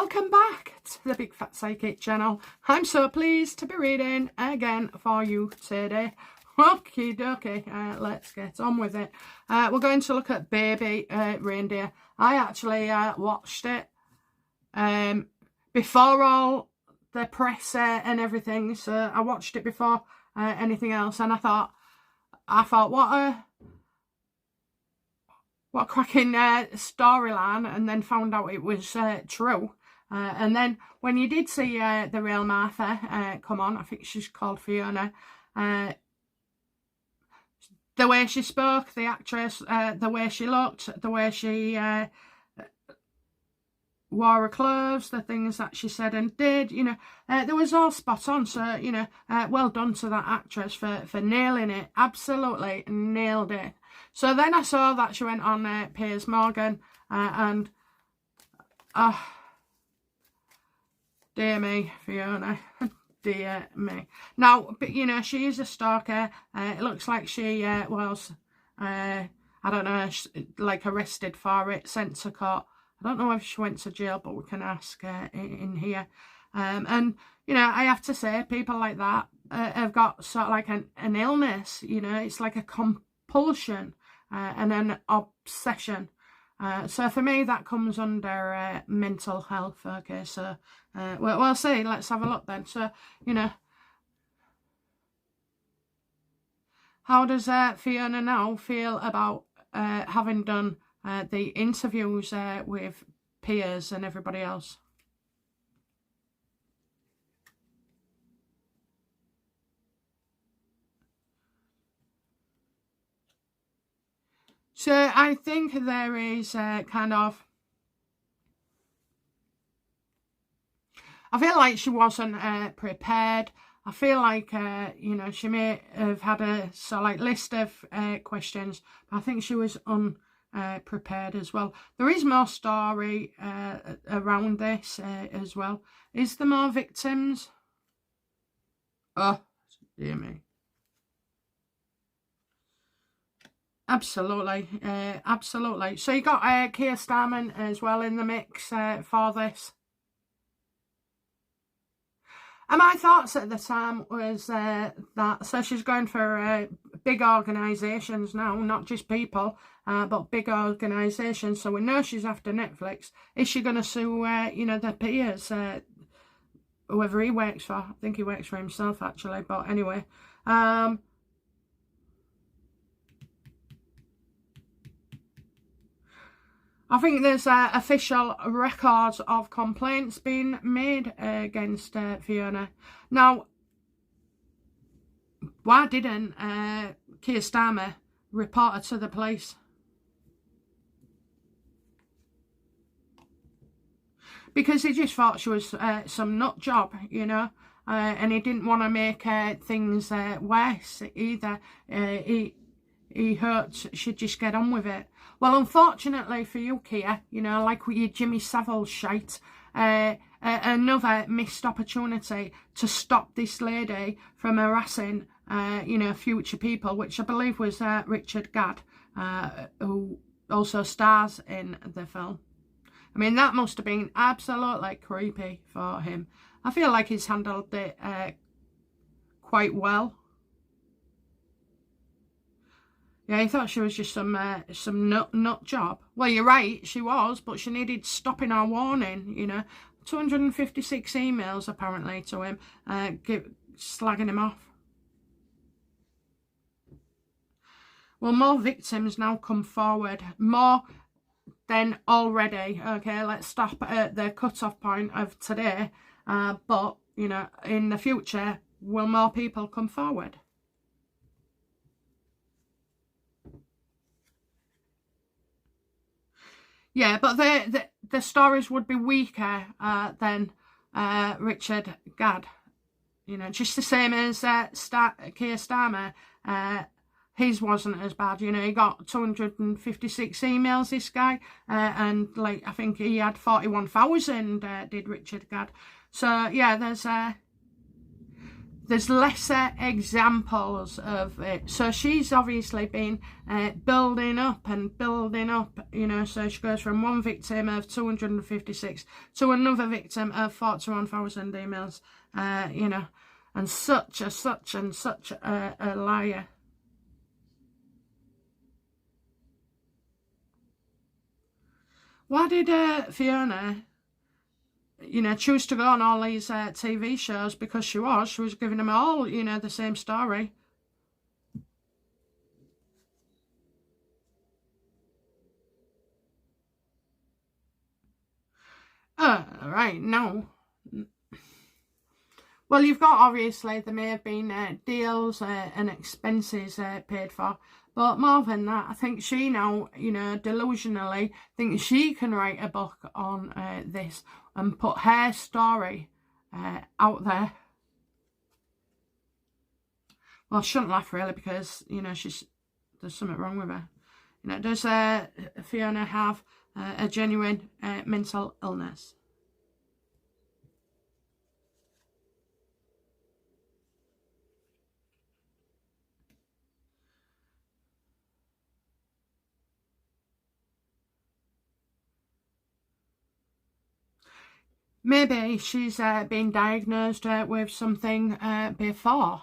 welcome back to the Big Fat Psychic channel. I'm so pleased to be reading again for you today. Okie dokie, let's get on with it. We're going to look at Baby Reindeer. I actually watched it before all the press and everything, so I watched it before anything else, and I thought what a cracking storyline, and then found out it was true. And then when you did see the real Martha come on, I think she's called Fiona, the way she spoke, the actress, the way she looked, the way she wore her clothes, the things that she said and did, you know, there was all spot on. So, you know, well done to that actress for nailing it. Absolutely nailed it. So then I saw that she went on Piers Morgan, and dear me, Fiona, dear me. Now, but you know, she is a stalker. It looks like she was, I don't know, like arrested for it, sent to court. I don't know if she went to jail, but we can ask in here. And, you know, I have to say, people like that have got sort of like an illness, you know, it's like a compulsion and an obsession. So for me, that comes under mental health. Okay, so we'll see. Let's have a look then. So, you know, how does Fiona now feel about having done the interviews with Piers and everybody else? So I think there is kind of, I feel like she wasn't prepared. I feel like, you know, she may have had a sort of like list of questions, but I think she was unprepared as well. There is more story around this as well. Is there more victims? Oh, dear me. Absolutely, absolutely. So you got Keir Starmer as well in the mix for this. And my thoughts at the time was that, so she's going for big organisations now, not just people, but big organisations. So we know she's after Netflix. Is she going to sue, you know, the Piers, whoever he works for? I think he works for himself, actually. But anyway, I think there's official records of complaints being made against Fiona. Now, why didn't Keir Starmer report her to the police? Because he just thought she was some nut job, you know, and he didn't want to make things worse either. He hoped she'd just get on with it. Well, unfortunately for you, Keir, you know, like with your Jimmy Savile shite, another missed opportunity to stop this lady from harassing, you know, future people, which I believe was Richard Gadd, who also stars in the film. I mean, that must have been absolutely creepy for him. I feel like he's handled it quite well. Yeah, he thought she was just some nut job. Well, you're right, she was, but she needed stopping or warning, you know. 256 emails, apparently, to him, slagging him off. Well, more victims now come forward. More than already. Okay, let's stop at the cut-off point of today. But, you know, in the future, will more people come forward? Yeah, but the stories would be weaker than Richard Gadd. You know, just the same as Keir Starmer. His wasn't as bad. You know, he got 256 emails, this guy. And, like, I think he had 41,000, did Richard Gadd. So, yeah, there's lesser examples of it. So she's obviously been building up and building up, you know. So she goes from one victim of 256 to another victim of 41,000 emails, you know, and such a liar. Why did Fiona, you know, choose to go on all these TV shows? Because she was giving them all, you know, the same story. Right, no. Well, you've got, obviously, there may have been deals and expenses paid for. But more than that, I think she now, you know, delusionally thinks she can write a book on this and put her story out there. Well, I shouldn't laugh, really, because, you know, there's something wrong with her. You know, does Fiona have a genuine mental illness? Maybe she's been diagnosed with something before.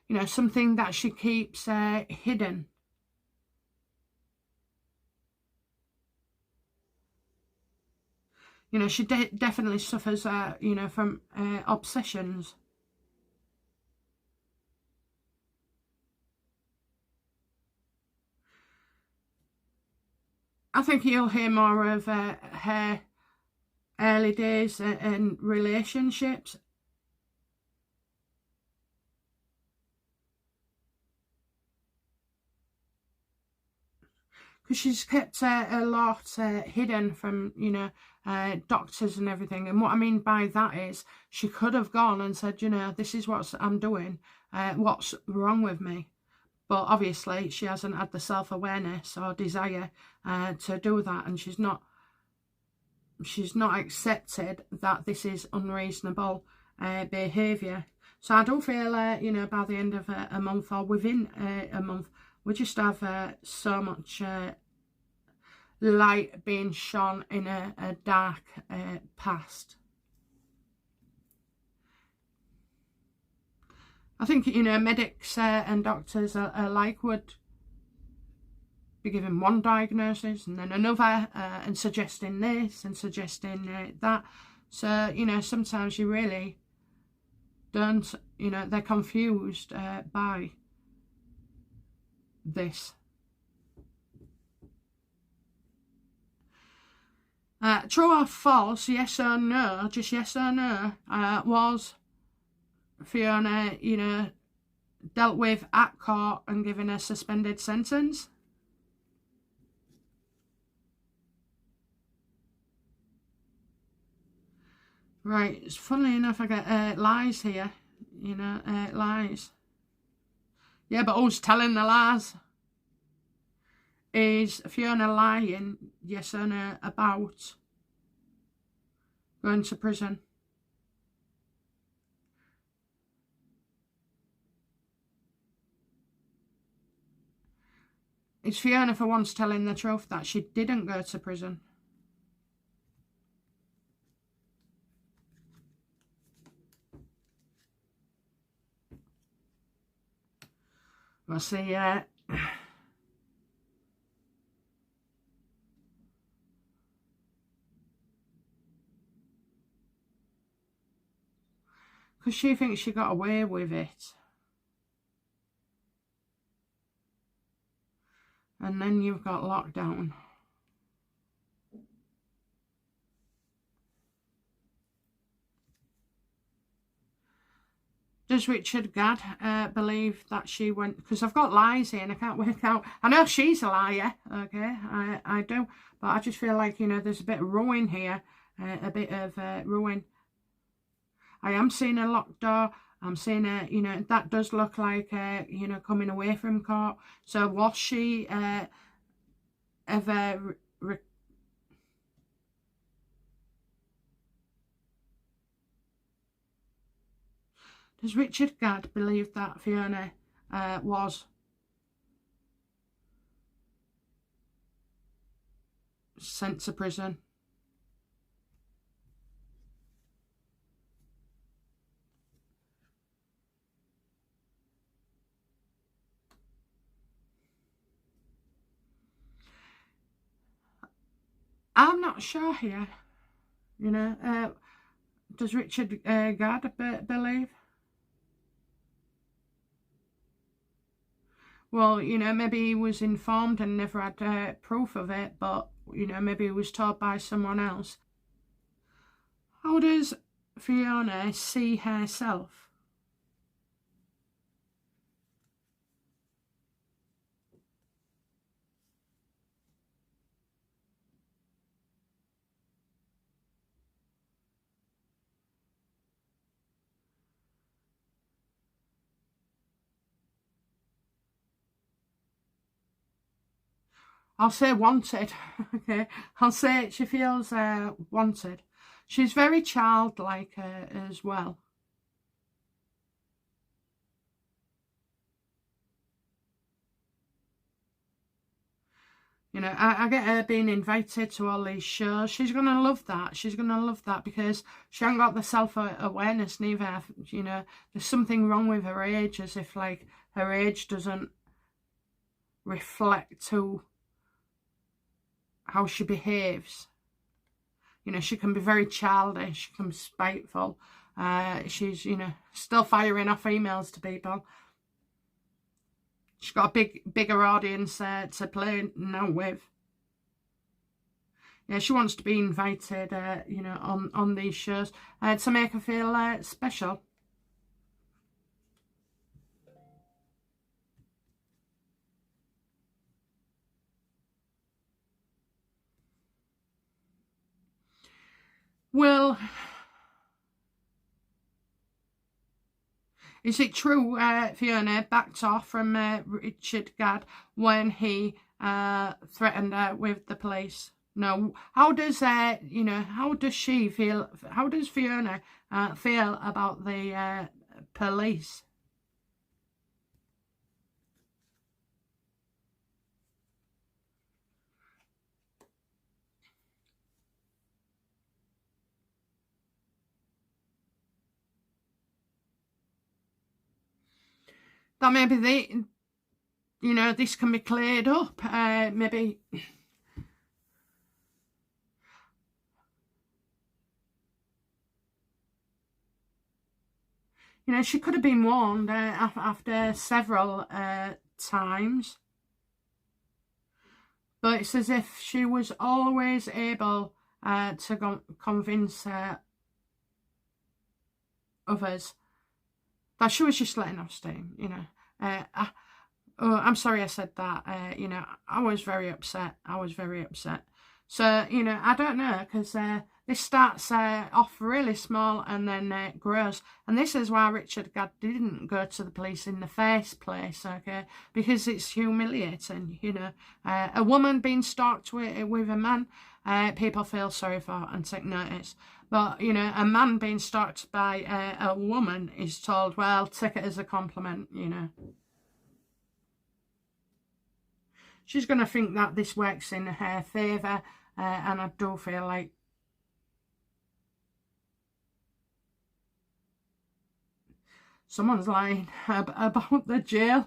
You know, something that she keeps hidden. You know, she definitely suffers, you know, from obsessions. I think you'll hear more of her early days and relationships. Because she's kept a lot hidden from, you know, doctors and everything. And what I mean by that is she could have gone and said, you know, this is what I'm doing. What's wrong with me? But obviously she hasn't had the self-awareness or desire to do that. And she's not accepted that this is unreasonable behaviour. So I do feel, you know, by the end of a month or within a month, we just have so much light being shone in a dark past. I think, you know, medics and doctors alike would be given one diagnosis and then another and suggesting this and suggesting that. So, you know, sometimes you really don't, you know, they're confused by this. True or false, yes or no, just yes or no, was Fiona, you know, dealt with at court and given a suspended sentence? Right, it's funnily enough I get lies here, you know, lies. Yeah, but who's telling the lies? Is Fiona lying, yes or no, about going to prison? Is Fiona for once telling the truth that she didn't go to prison? We'll see. Because she thinks she got away with it. And then you've got lockdown. Does Richard Gadd believe that she went... Because I've got lies here and I can't work out... I know she's a liar, okay, I do. But I just feel like, you know, there's a bit of ruin here. A bit of ruin. I am seeing a locked door. I'm seeing a, you know, that does look like, you know, coming away from court. So was she ever... Does Richard Gadd believe that Fiona was sent to prison? I'm not sure here. You know, does Richard Gadd believe? Well, you know, maybe he was informed and never had proof of it, but, you know, maybe he was told by someone else. How does Fiona see herself? I'll say wanted. Okay, I'll say she feels wanted. She's very childlike as well. You know, I get her being invited to all these shows. She's going to love that. She's going to love that because she hasn't got the self-awareness neither. You know, there's something wrong with her age, as if, like, her age doesn't reflect to how she behaves. You know, she can be very childish. She can be spiteful. She's, you know, still firing off emails to people. She's got a bigger audience to play now with. Yeah, she wants to be invited, you know, on these shows to make her feel special. Well, is it true Fiona backed off from Richard Gadd when he threatened her with the police? No. How does you know, how does she feel? How does Fiona feel about the police? That maybe they, you know, this can be cleared up. Maybe. You know, she could have been warned after several times. But it's as if she was always able to convince others that she was just letting off steam, you know. Oh, I'm sorry I said that. You know, I was very upset. So, you know, I don't know, because this starts off really small and then grows. And this is why Richard Gadd didn't go to the police in the first place, okay? Because it's humiliating, you know. A woman being stalked with a man, people feel sorry for and take notice. But, you know, a man being stalked by a woman is told, well, take it as a compliment, you know. She's going to think that this works in her favour, and I do feel like someone's lying about the jail.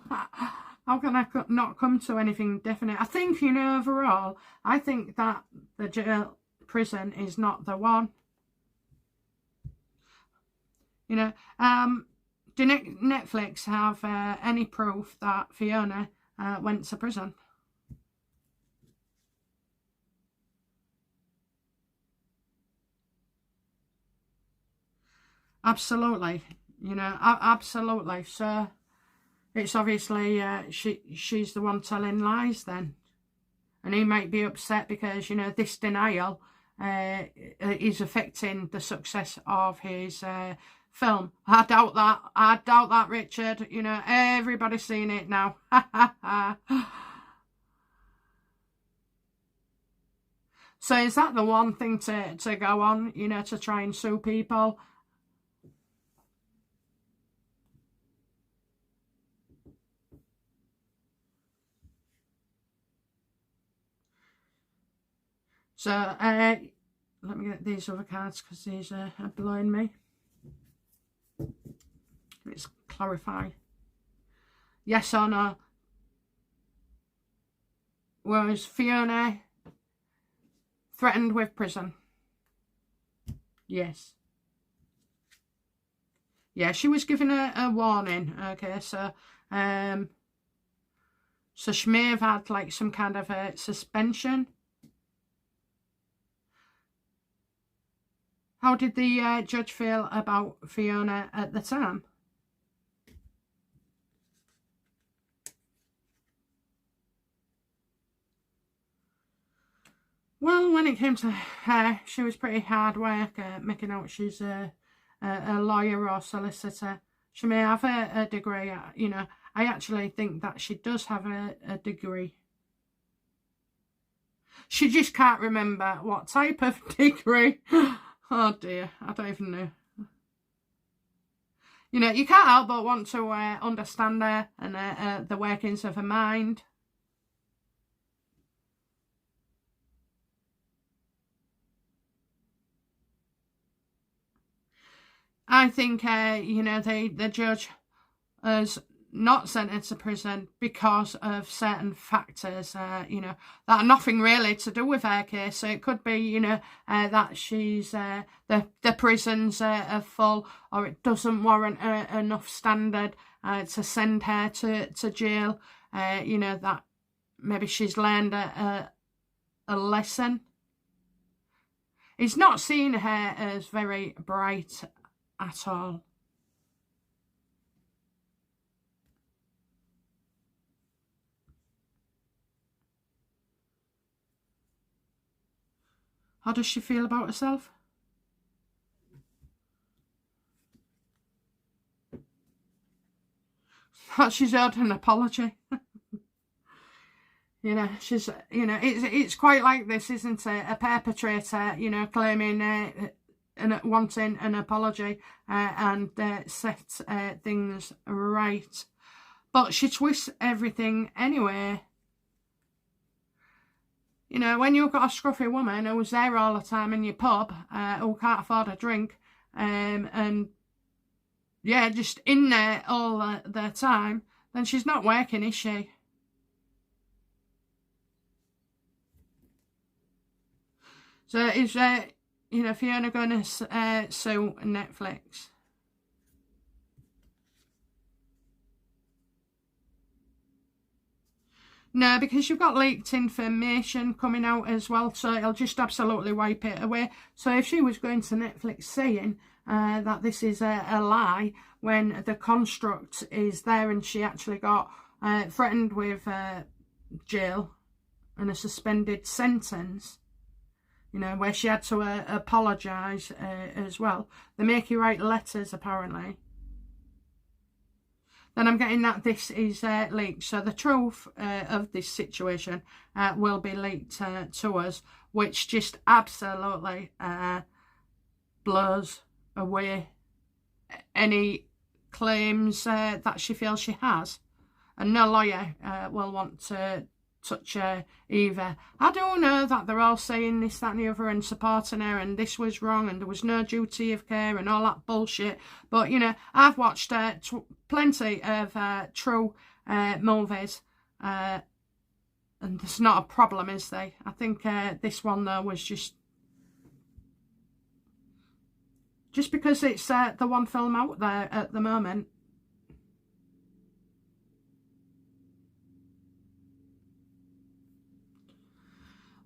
How can I not come to anything definite? I think, you know, overall, I think that the jail prison is not the one. You know, do Netflix have any proof that Fiona went to prison? Absolutely, you know, absolutely. So it's obviously she's the one telling lies then, and he might be upset because, you know, this denial is affecting the success of his film. I doubt that, Richard. You know, everybody's seen it now. So is that the one thing to go on, you know, to try and sue people? So, let me get these other cards because these are blowing me. Let's clarify. Yes or no? Was Fiona threatened with prison? Yes. Yeah, she was given a warning. Okay, so so she may have had like some kind of a suspension. How did the judge feel about Fiona at the time? Well, when it came to her, she was pretty hard work, making out she's a lawyer or solicitor. She may have a degree, you know. I actually think that she does have a degree. She just can't remember what type of degree. Oh dear, I don't even know. You know, you can't help but want to understand her and the workings of her mind. I think, you know, the judge has not sent her to prison because of certain factors, you know, that are nothing really to do with her case. So it could be, you know, that she's, the prisons are full, or it doesn't warrant enough standard to send her to jail. You know, that maybe she's learned a lesson. He's not seen her as very bright at all. How does she feel about herself? That she's owed an apology. You know, she's, you know, it's quite like this, isn't it? A perpetrator, you know, claiming and wanting an apology and set things right. But she twists everything anyway. You know, when you've got a scruffy woman who's there all the time in your pub, who can't afford a drink, and yeah, just in there all the time, then she's not working, is she? So is, you know, Fiona going to sue Netflix? No, because you've got leaked information coming out as well, so it'll just absolutely wipe it away. So if she was going to Netflix saying that this is a lie, when the construct is there and she actually got threatened with jail and a suspended sentence, you know, where she had to apologise as well. They make you write letters, apparently. Then I'm getting that this is leaked. So the truth of this situation will be leaked to us, which just absolutely blows away any claims that she feels she has. And no lawyer will want to touch her either. I do know that they're all saying this, that and the other and supporting her and this was wrong and there was no duty of care and all that bullshit. But, you know, I've watched plenty of true movies and there's not a problem, is there? I think this one, though, was just because it's the one film out there at the moment.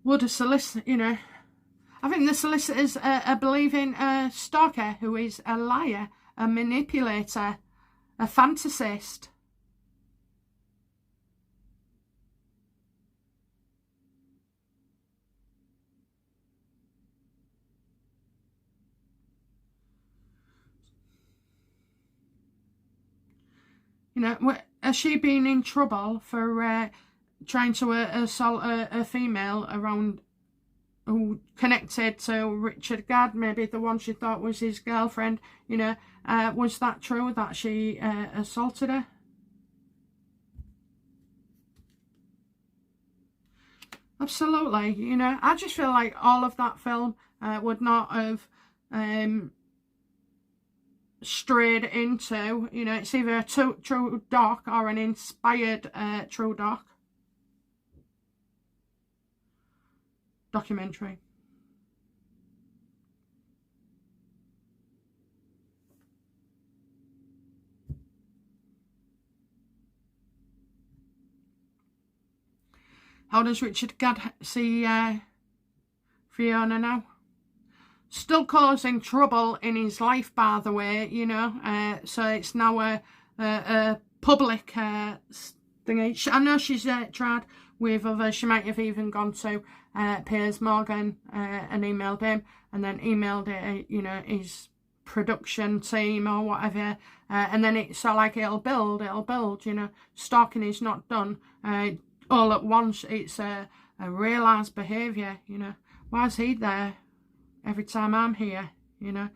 Would a solicitor, you know, I think the solicitors are believing a stalker who is a liar, a manipulator, a fantasist. You know, has she been in trouble for trying to assault a female around who connected to Richard Gadd, maybe the one she thought was his girlfriend? You know, was that true that she assaulted her? Absolutely, you know, I just feel like all of that film would not have strayed into, you know, it's either a true doc or an inspired true documentary. How does Richard Gadd see Fiona now? Still causing trouble in his life, by the way, you know. So it's now a public thing. I know she's tried with others. She might have even gone to Piers Morgan and emailed him, and then emailed you know, his production team or whatever, and then it's so like it'll build, you know. Stalking is not done all at once. It's a realised behaviour, you know. Why is he there every time I'm here, you know?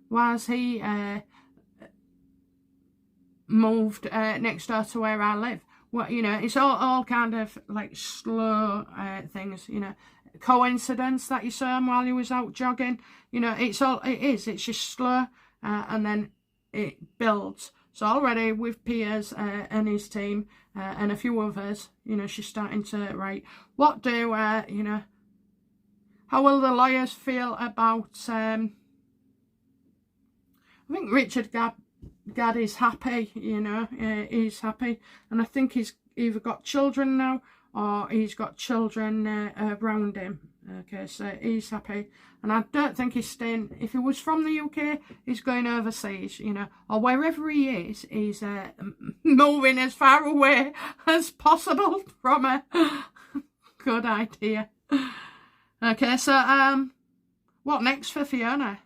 Why is he moved next door to where I live? Well, you know, it's all kind of like slow things, you know. Coincidence that you saw him while he was out jogging, you know, it's just slow, and then it builds. So already with Piers and his team and a few others, you know, she's starting to write. What do, you know, how will the lawyers feel about, I think Richard Gadd is happy, you know, he's happy. And I think he's either got children now or he's got children around him. Okay, so he's happy. And I don't think he's staying, if he was from the UK, he's going overseas, you know, or wherever he is, he's moving as far away as possible from a good idea. Okay, so what next for Fiona?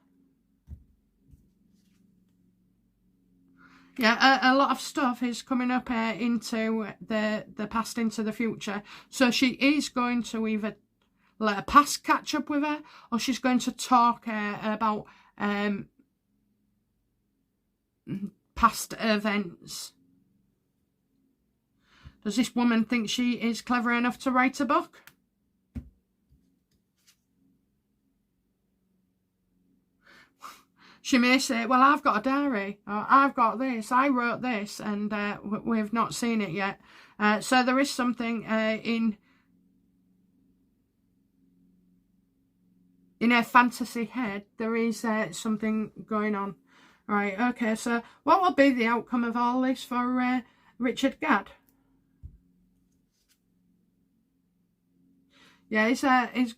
Yeah, a lot of stuff is coming up into the past, into the future. So she is going to either let her past catch up with her, or she's going to talk about past events. Does this woman think she is clever enough to write a book? She may say, well, I've got a diary, or I've got this, I wrote this, and we've not seen it yet. So there is something in her fantasy head, there is something going on. Right, okay, so what will be the outcome of all this for Richard Gadd? Yeah, he's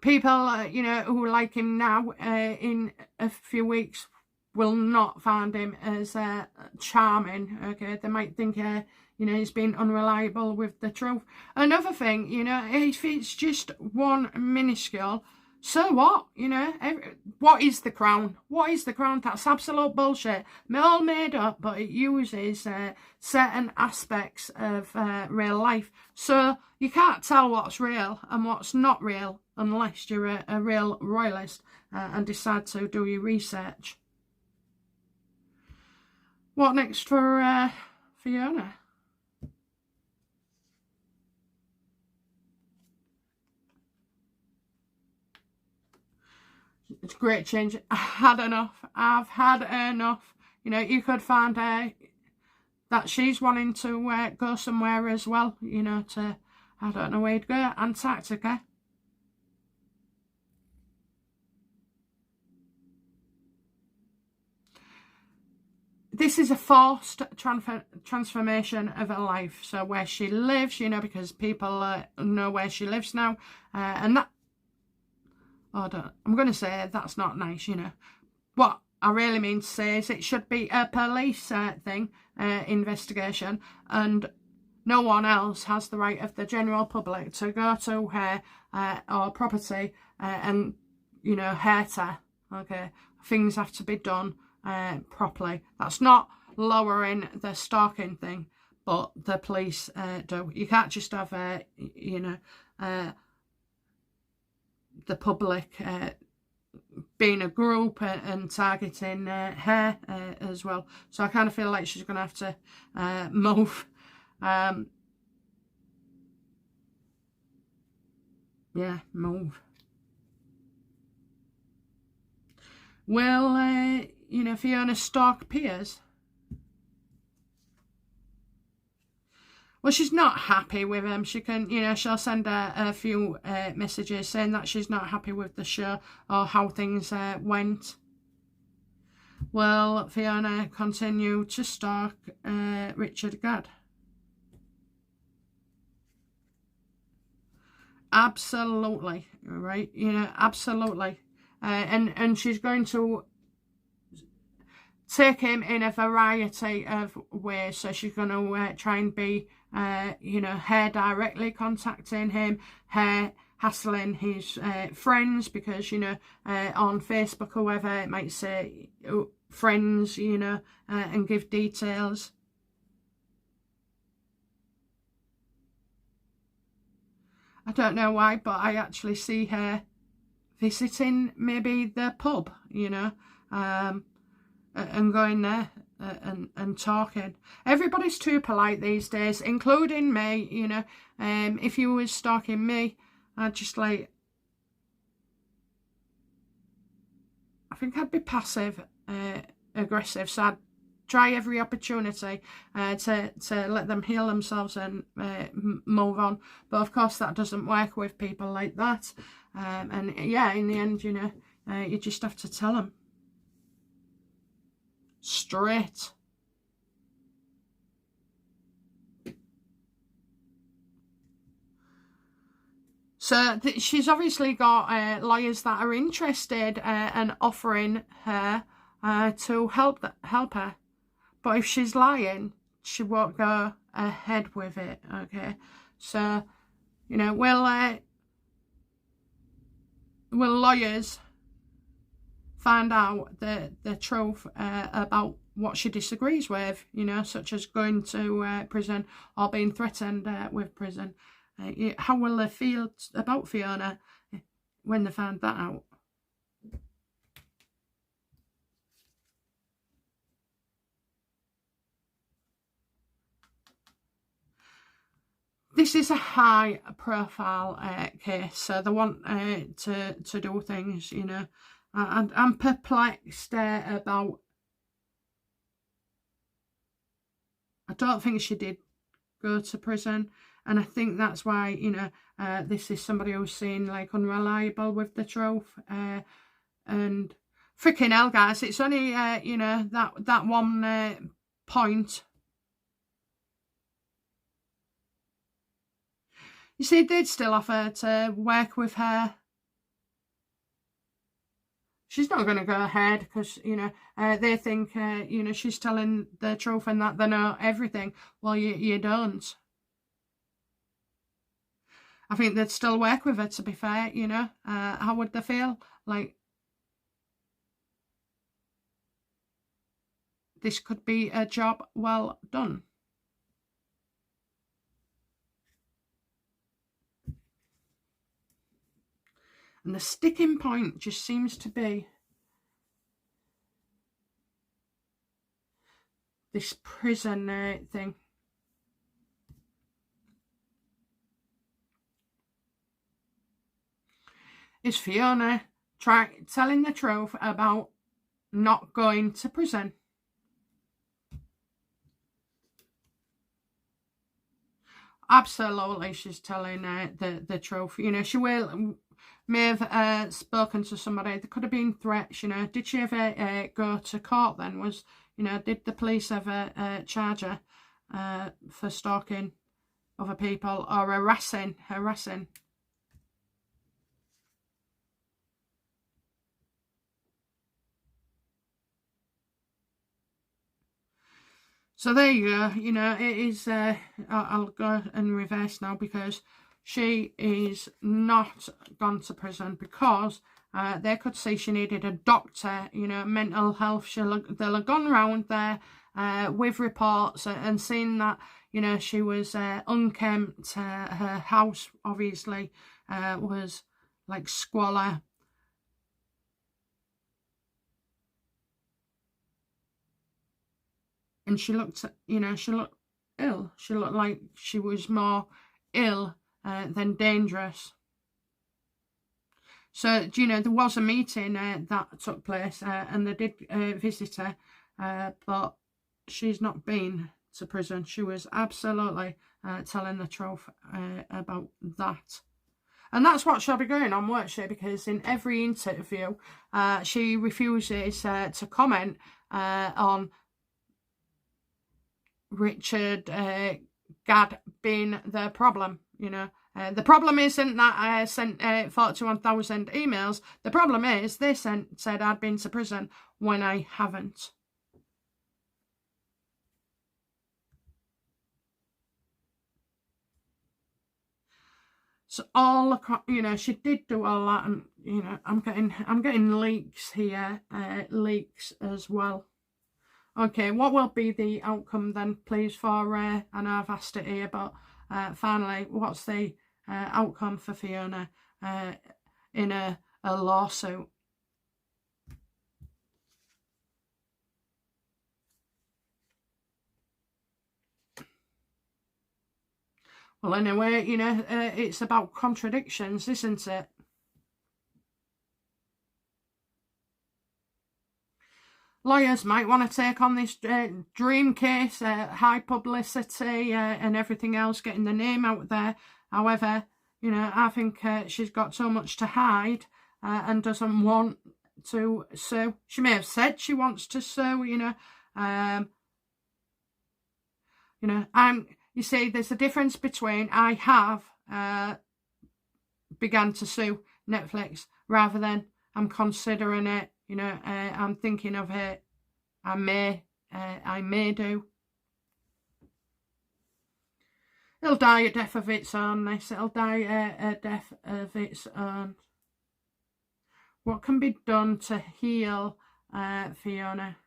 people, you know, who like him now, in a few weeks, will not find him as charming. Okay, they might think, you know, he's been unreliable with the truth. Another thing, you know, if it's just one minuscule, so what? You know, what is the crown? What is the crown? That's absolute bullshit. All made up, but it uses certain aspects of real life. So you can't tell what's real and what's not real unless you're a real royalist and decide to do your research. What next for Fiona? It's a great change. I've had enough. You know, you could find that she's wanting to go somewhere as well, you know, to, I don't know where you'd go, Antarctica. This is a forced transformation of her life. So where she lives, you know, because people know where she lives now, and that, I'm going to say that's not nice, you know. What I really mean to say is it should be a police thing, investigation, and no one else has the right of the general public to go to her or property and, you know, hurt her. Okay, things have to be done properly. That's not lowering the stalking thing, but the police do. You can't just have, you know, the public being a group and targeting her as well. So I kind of feel like she's going to have to move. Yeah, move. Will, you know, Fiona stalk Piers? Well, she's not happy with him. She can, you know, she'll send a few messages saying that she's not happy with the show or how things went. Will Fiona continue to stalk Richard Gadd? Absolutely, right? You know, absolutely. And she's going to take him in a variety of ways. So she's going to try and be, you know, her directly contacting him, her hassling his friends, because, you know, on Facebook or whatever, it might say friends, you know, and give details. I don't know why, but I actually see her visiting maybe the pub, you know, and going there and talking. Everybody's too polite these days, including me, you know. If you was stalking me, I'd just like, I think I'd be passive aggressive, so I'd try every opportunity to let them heal themselves and move on. But of course that doesn't work with people like that. And yeah, in the end, you know, you just have to tell them straight. So she's obviously got lawyers that are interested and offering her to help her. But if she's lying, she won't go ahead with it, okay? So, you know, will lawyers find out the truth about what she disagrees with, you know, such as going to prison or being threatened with prison? How will they feel about Fiona when they find that out? This is a high profile case, so they want to do things, you know. And I'm perplexed about, I don't think she did go to prison, and I think that's why, you know, this is somebody who's seen like unreliable with the truth. And freaking hell, guys, it's only you know, that one point. You see, they'd still offer to work with her. She's not going to go ahead because, you know, they think, you know, she's telling the truth and that they know everything. Well, you don't. I think they'd still work with her, to be fair, you know. How would they feel? Like, this could be a job well done. And the sticking point just seems to be this prison thing. Is Fiona telling the truth about not going to prison? Absolutely, she's telling the truth. You know, she may have spoken to somebody. There could have been threats, you know. Did she ever go to court then? Was, you know, did the police ever charge her for stalking other people or harassing? So there you go. You know, it is, I'll go and reverse now, because she is not gone to prison because they could see she needed a doctor, you know, mental health. They'll have gone round there with reports and seen that, you know, she was unkempt. Her house obviously was like squalor. and she looked, you know, she looked ill. She looked like she was more ill than dangerous. So, you know, there was a meeting that took place, and they did visit her, but she's not been to prison. She was absolutely telling the truth about that. And that's what she'll be going on, won't she? Because in every interview, she refuses to comment on Richard Gadd being the problem, you know. The problem isn't that I sent 41,000 emails. The problem is they said I'd been to prison when I haven't. So all across, you know, she did do all that, and you know, I'm getting leaks here, leaks as well. Okay, what will be the outcome then, please? For I know I've asked it here, but finally, what's the outcome for Fiona in a lawsuit? Well, anyway, you know, it's about contradictions, isn't it? Lawyers might want to take on this dream case, high publicity and everything else, getting the name out there. However, you know, I think she's got so much to hide and doesn't want to sue. She may have said she wants to sue, you know. You see, there's a difference between I have began to sue Netflix rather than I'm considering it. You know, I'm thinking of it. I may do. It'll die a death of its own. This. It'll die a death of its own. What can be done to heal Fiona?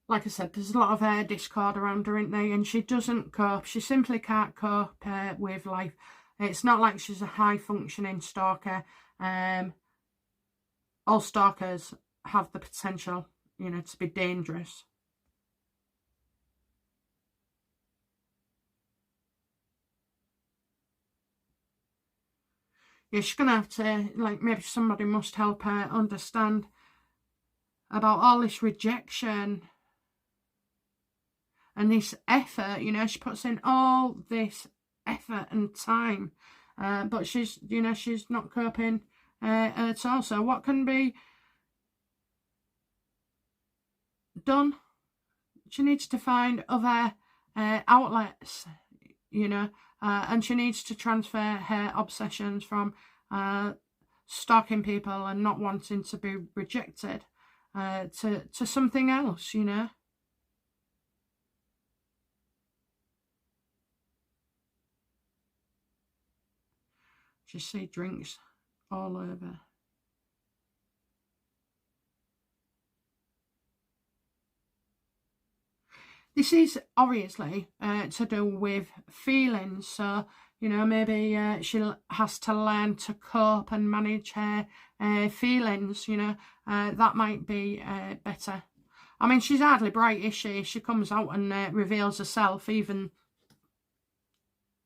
Like I said, there's a lot of discord around her, isn't there? And she doesn't cope. She simply can't cope with life. It's not like she's a high-functioning stalker. All stalkers have the potential, you know, to be dangerous. Yeah, she's going to have to, like, maybe somebody must help her understand about all this rejection and this effort. You know, she puts in all this effort and time, but she's, you know, she's not coping at all. So what can be done? She needs to find other outlets, you know, and she needs to transfer her obsessions from stalking people and not wanting to be rejected to something else, you know. Just see drinks all over. This is obviously to do with feelings. So, you know, maybe she has to learn to cope and manage her feelings, you know. That might be better. I mean, she's hardly bright, is she? She comes out and reveals herself, even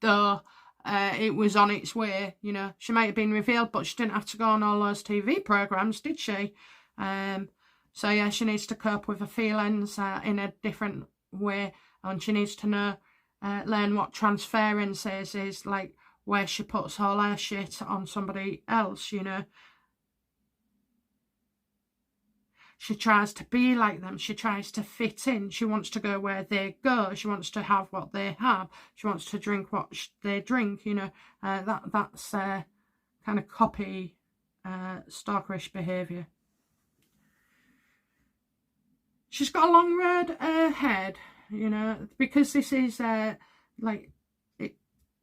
though it was on its way, you know. She might have been revealed, but she didn't have to go on all those TV programmes, did she? So, yeah, she needs to cope with her feelings in a different way, and she needs to know, learn what transference is, like where she puts all her shit on somebody else, you know. She tries to be like them. She tries to fit in. She wants to go where they go. She wants to have what they have. She wants to drink what they drink, you know. That's kind of copy, stalkerish behaviour. She's got a long road ahead, you know, because this is like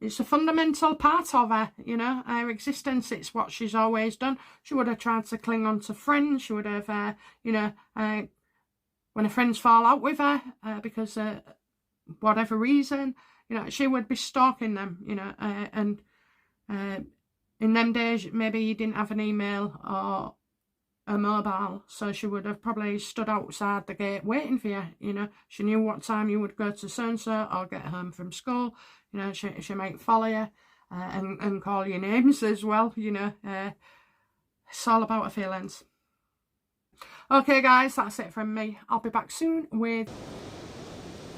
it's a fundamental part of her, you know, her existence. It's what she's always done. She would have tried to cling on to friends. She would have, you know, when her friends fall out with her because whatever reason, you know, she would be stalking them, you know, and in them days, maybe you didn't have an email or a mobile, so she would have probably stood outside the gate waiting for you, you know. She knew what time you would go to so-and-so or get home from school, you know. She might follow you and call you names as well, you know. It's all about her feelings. Okay guys, that's it from me. I'll be back soon with